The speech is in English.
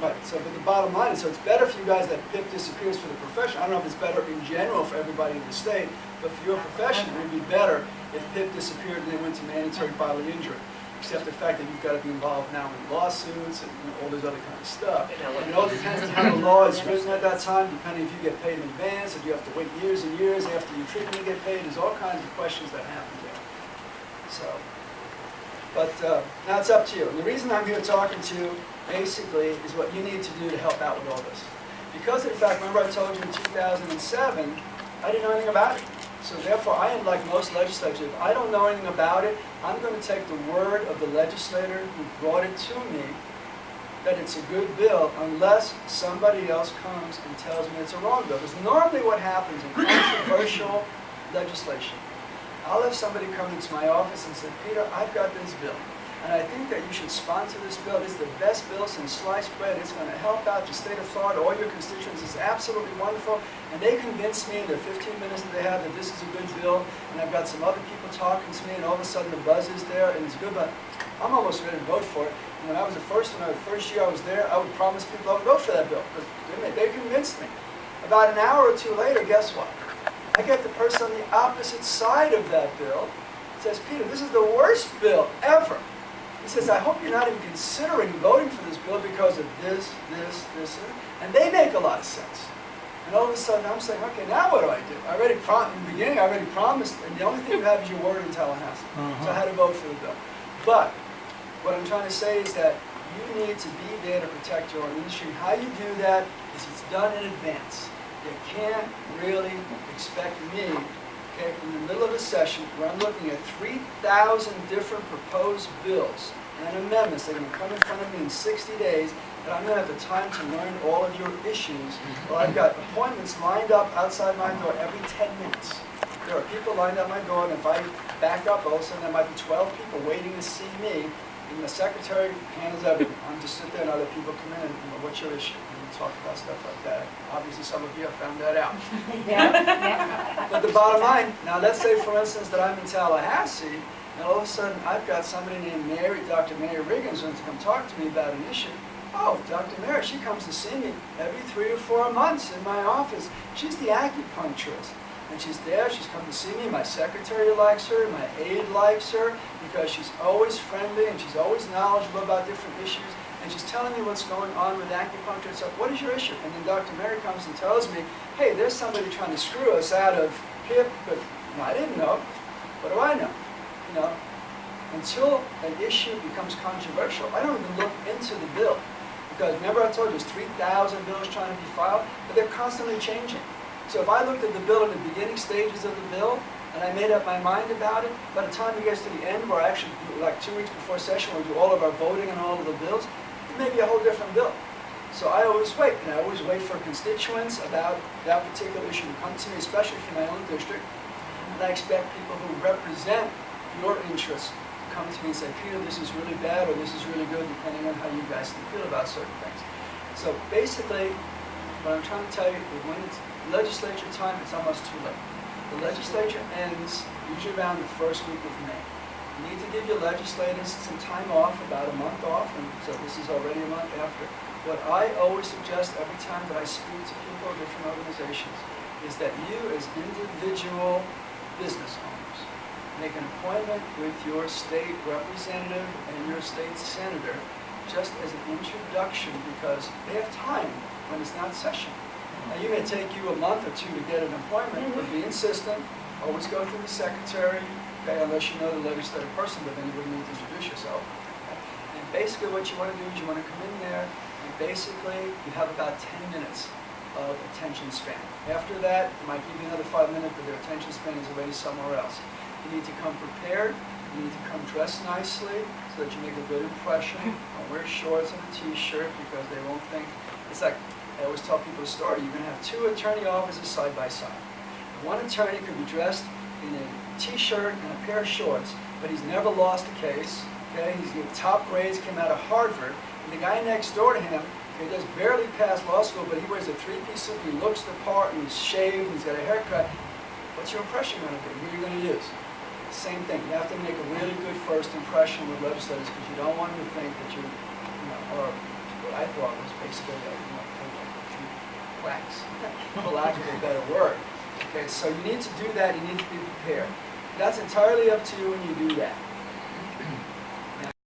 Right, so but the bottom line is, so it's better for you guys that PIP disappears for the profession. I don't know if it's better in general for everybody in the state, but for your profession, it would be better if PIP disappeared and they went to mandatory bodily injury. Except the fact that you've got to be involved now in lawsuits and all this other kind of stuff. And it all depends on how the law is written at that time, depending if you get paid in advance, if you have to wait years and years after your treatment to get paid. There's all kinds of questions that happen there. So, but now it's up to you. And the reason I'm here talking to you, basically, is what you need to do to help out with all this. Because of the fact, remember I told you in 2007, I didn't know anything about it. So therefore, I am like most legislators. If I don't know anything about it, I'm going to take the word of the legislator who brought it to me that it's a good bill, unless somebody else comes and tells me it's a wrong bill. Because normally what happens in controversial legislation, I'll have somebody come into my office and say, Peter, I've got this bill, and I think that you should sponsor this bill. This is the best bill since sliced bread. It's going to help out the state of Florida, all your constituents. It's absolutely wonderful. And they convince me in the 15 minutes that they have that this is a good bill, and I've got some other people talking to me, and all of a sudden the buzz is there, and it's good, but I'm almost ready to vote for it. And when I was the first year I was there, I would promise people I would vote for that bill, because they convinced me. About an hour or two later, guess what? I get the person on the opposite side of that bill, says, Peter, this is the worst bill ever. He says, I hope you're not even considering voting for this bill because of this, and they make a lot of sense. And all of a sudden, I'm saying, okay, now what do I do? In the beginning, I already promised, and the only thing you have is your word in Tallahassee. So I had to vote for the bill. But what I'm trying to say is that you need to be there to protect your own industry. How you do that is it's done in advance. You can't really expect me, okay, in the middle of a session where I'm looking at 3,000 different proposed bills and amendments that are going to come in front of me in 60 days, that I'm going to have the time to learn all of your issues. Well, I've got appointments lined up outside my door every 10 minutes. There are people lined up my door, and if I back up, all of a sudden there might be 12 people waiting to see me, and the secretary handles everything. I'm just sit there and other people come in and, what's your issue? And we talk about stuff like that. Obviously some of you have found that out. Yeah. But the bottom line, now let's say for instance that I'm in Tallahassee, and all of a sudden I've got somebody named Dr. Mary Riggins who wants to come talk to me about an issue. Oh, Dr. Mary, she comes to see me every 3 or 4 months in my office. She's the acupuncturist. And she's there, she's come to see me, my secretary likes her, my aide likes her, because she's always friendly and she's always knowledgeable about different issues, and she's telling me what's going on with acupuncture and stuff. What is your issue? And then Dr. Mary comes and tells me, hey, there's somebody trying to screw us out of PIP, but I didn't know. What do I know? You know, until an issue becomes controversial, I don't even look into the bill. Because remember I told you, there's 3,000 bills trying to be filed, but they're constantly changing. So if I looked at the bill in the beginning stages of the bill, and I made up my mind about it, by the time it gets to the end, where I actually do, like 2 weeks before session, where we do all of our voting and all of the bills, it may be a whole different bill. So I always wait, and I always wait for constituents about that particular issue to come to me, especially from my own district. And I expect people who represent your interests to come to me and say, Peter, this is really bad, or this is really good, depending on how you guys feel about certain things. So basically, what I'm trying to tell you is when it's legislature time, it's almost too late. The legislature ends usually around the first week of May. You need to give your legislators some time off, about a month off, and so this is already a month after. What I always suggest every time that I speak to people of different organizations is that you, as individual business owners, make an appointment with your state representative and your state senator just as an introduction, because they have time when it's not session. Now, you may take you a month or 2 to get an appointment, but be insistent. Always go through the secretary, okay, unless you know the legislative person, but then you wouldn't need to introduce yourself. Okay? And basically what you want to do is you want to come in there, and basically you have about 10 minutes of attention span. After that, it might give you another 5 minutes, but their attention span is already somewhere else. You need to come prepared. You need to come dressed nicely so that you make a good impression. Don't wear shorts and a t-shirt, because they won't think. It's like, I always tell people a story. You're going to have 2 attorney offices side by side. One attorney could be dressed in a t-shirt and a pair of shorts, but he's never lost a case. Okay, he's getting top grades, came out of Harvard. And the guy next door to him, he just barely passed law school, but he wears a 3-piece suit, he looks the part, and he's shaved, and he's got a haircut. What's your impression going to be? Who are you going to use? Same thing. You have to make a really good first impression with legislators, because you don't want them to think that you know, or I thought was basically like, a few quacks, for lack of a better word. Okay, so you need to do that, you need to be prepared. That's entirely up to you when you do that.